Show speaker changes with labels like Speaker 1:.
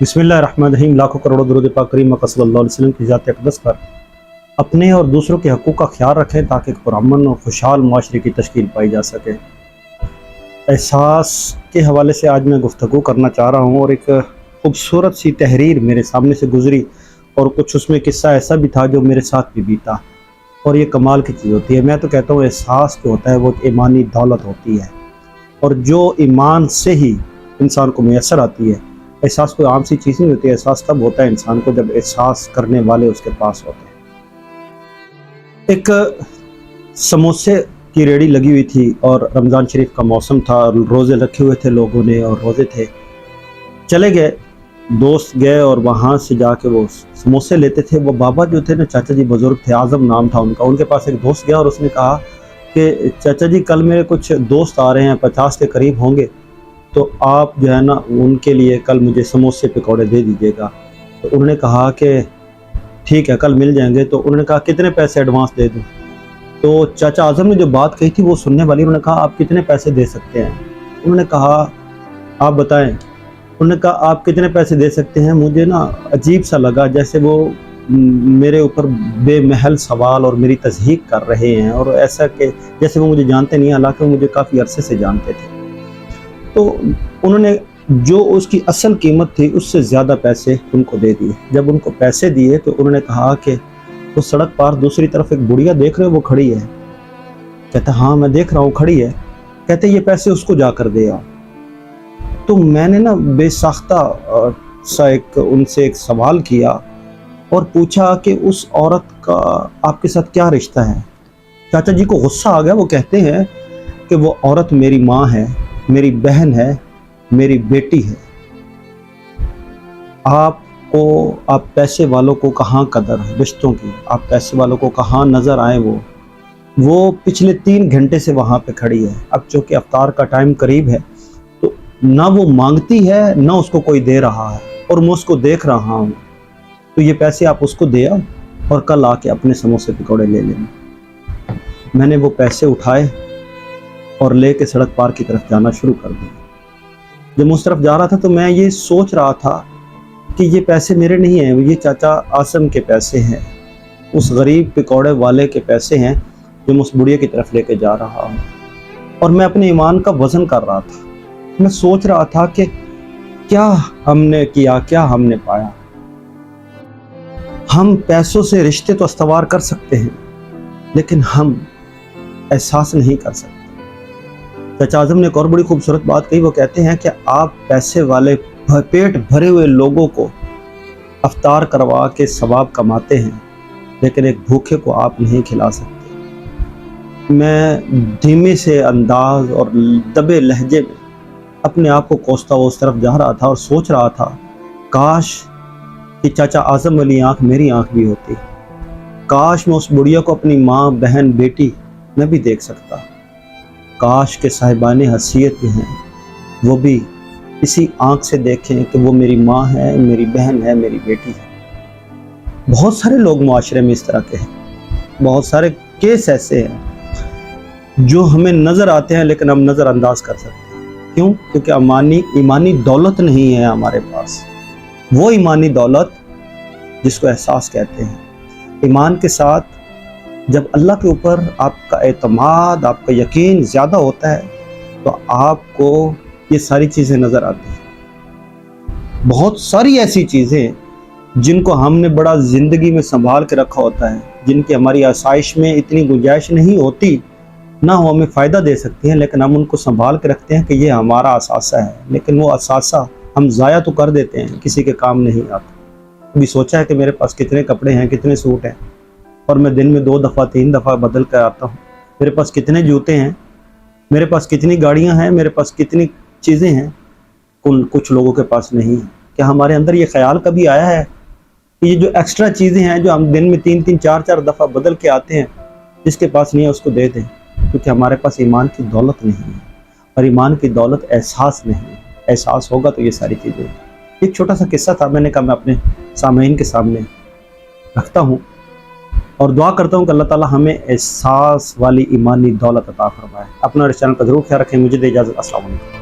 Speaker 1: बिस्मिल्लाहिर्रहमानिर्रहीम। लाखों करोड़ों दुरूद पाक करीम सल्लल्लाहु अलैहि वसल्लम की ज़ात अक़दस पर अपने और दूसरों के हक़ूक़ का ख्याल रखें ताकि एक पुरअमन और खुशहाल माशरे की तश्कील पाई जा सके। एहसास के हवाले से आज मैं गुफ्तगू करना चाह रहा हूँ और एक खूबसूरत सी तहरीर मेरे सामने से गुज़री और कुछ उसमें किस्सा ऐसा भी था जो मेरे साथ भी बीता और ये कमाल की चीज़ होती है। मैं तो कहता हूँ एहसास जो होता है वो ईमानी दौलत होती है और जो ईमान से ही इंसान को मैसर आती है। एहसास कोई आम सी चीज़ नहीं होती है। एहसास तब होता है इंसान को जब एहसास करने वाले उसके पास होते हैं। एक समोसे की रेडी लगी हुई थी और रमज़ान शरीफ का मौसम था, रोज़े रखे हुए थे लोगों ने और रोज़े थे। चले गए, दोस्त गए और वहाँ से जाके वो समोसे लेते थे। वो बाबा जो थे ना, चाचा जी बुज़ुर्ग थे, आज़म नाम था उनका। उनके पास एक दोस्त गया और उसने कहा कि चाचा जी कल मेरे कुछ दोस्त आ रहे हैं, 50 के करीब होंगे, तो आप जो है ना उनके लिए कल मुझे समोसे पकौड़े दे दीजिएगा। तो उन्होंने कहा कि ठीक है कल मिल जाएंगे। तो उन्होंने कहा कितने पैसे एडवांस दे दूं? तो चाचा आज़म ने जो बात कही थी वो सुनने वाली, उन्होंने कहा आप कितने पैसे दे सकते हैं? उन्होंने कहा आप बताएं। उन्होंने कहा आप कितने पैसे दे सकते हैं? मुझे ना अजीब सा लगा जैसे वो मेरे ऊपर बेमहल सवाल और मेरी तज़हीक कर रहे हैं और ऐसा कि जैसे वो मुझे जानते नहीं, हालांकि वो मुझे काफ़ी अरसे से जानते थे। तो उन्होंने जो उसकी असल कीमत थी उससे ज़्यादा पैसे उनको दे दिए। जब उनको पैसे दिए तो उन्होंने कहा कि वो सड़क पार दूसरी तरफ एक बुढ़िया देख रहे हो वो खड़ी है? कहता हाँ मैं देख रहा हूँ खड़ी है। कहते ये पैसे उसको जाकर दे आओ। तो मैंने ना बेसाख्ता सा उनसे एक सवाल किया और पूछा कि उस औरत का आपके साथ क्या रिश्ता है? चाचा जी को गुस्सा आ गया। वो कहते हैं कि वो औरत मेरी माँ है, मेरी बहन है, मेरी बेटी है। आप पैसे वालों को कहाँ कदर है रिश्तों की? आप पैसे वालों को कहाँ नज़र आए? वो पिछले 3 घंटे से वहाँ पे खड़ी है। अब चूँकि अफ्तार का टाइम करीब है तो ना वो मांगती है ना उसको कोई दे रहा है और मैं उसको देख रहा हूँ। तो ये पैसे आप उसको दे आओ और कल आके अपने समोसे पकौड़े ले लेना। मैंने वो पैसे उठाए और लेके सड़क पार की तरफ जाना शुरू कर दिया। जब उस तरफ जा रहा था तो मैं ये सोच रहा था कि ये पैसे मेरे नहीं हैं, ये चाचा आसम के पैसे हैं, उस गरीब पकौड़े वाले के पैसे हैं जो मैं उस बुढ़िया की तरफ लेके जा रहा हूँ। और मैं अपने ईमान का वज़न कर रहा था। मैं सोच रहा था कि क्या हमने किया, क्या हमने पाया। हम पैसों से रिश्ते तो अस्तवार कर सकते हैं लेकिन हम एहसास नहीं कर सकते। चाचा आज़म ने एक और बड़ी खूबसूरत बात कही। वो कहते हैं कि आप पैसे वाले पेट भरे हुए लोगों को अफ्तार करवा के सवाब कमाते हैं लेकिन एक भूखे को आप नहीं खिला सकते। मैं धीमे से अंदाज और दबे लहजे में अपने आप को कोसता हुआ उस तरफ जा रहा था और सोच रहा था काश कि चाचा आज़म वाली आँख मेरी आँख भी होती, काश मैं उस बुढ़िया को अपनी माँ, बहन, बेटी मैं भी देख सकता। काश के साहिबाने हसीयत भी हैं वो भी इसी आँख से देखें कि वो मेरी माँ है, मेरी बहन है, मेरी बेटी है। बहुत सारे लोग माशरे में इस तरह के हैं, बहुत सारे केस ऐसे हैं जो हमें नज़र आते हैं लेकिन हम नज़रअंदाज कर सकते हैं। क्यों? क्योंकि ईमानी दौलत नहीं है हमारे पास। वो ईमानी दौलत जिसको एहसास कहते हैं। ईमान के साथ जब अल्लाह के ऊपर आपका एतमाद, आपका यकीन ज़्यादा होता है तो आपको ये सारी चीज़ें नज़र आती हैं। बहुत सारी ऐसी चीज़ें जिनको हमने बड़ा ज़िंदगी में संभाल के रखा होता है, जिनकी हमारी आसाइश में इतनी गुंजाइश नहीं होती, ना वो हमें फ़ायदा दे सकती हैं, लेकिन हम उनको संभाल के रखते हैं कि ये हमारा असासा है। लेकिन वो असासा हम ज़ाया तो कर देते हैं, किसी के काम नहीं आता। कभी सोचा है कि मेरे पास कितने कपड़े हैं, कितने सूट हैं और मैं दिन में 2 दफ़ा 3 दफ़ा बदल कर आता हूँ? मेरे पास कितने जूते हैं, मेरे पास कितनी गाड़ियाँ हैं, मेरे पास कितनी चीज़ें हैं, कुछ लोगों के पास नहीं है। क्या हमारे अंदर ये ख्याल कभी आया है कि ये जो एक्स्ट्रा चीज़ें हैं जो हम दिन में 3-3 4-4 दफ़ा बदल के आते हैं, जिसके पास नहीं है उसको दे दें? क्योंकि हमारे पास ईमान की दौलत नहीं है और ईमान की दौलत एहसास नहीं है। एहसास होगा तो ये सारी चीज़ें। एक छोटा सा किस्सा था, मैंने कहा मैं अपने सामईन के सामने रखता हूँ और दुआ करता हूँ कि अल्लाह ताला हमें एहसास वाली ईमानी दौलत अता फरमाए। अपना इस चैनल का ज़रूर ख्याल रखें। मुझे दे इजाज़त। अस्सलाम वालेकुम।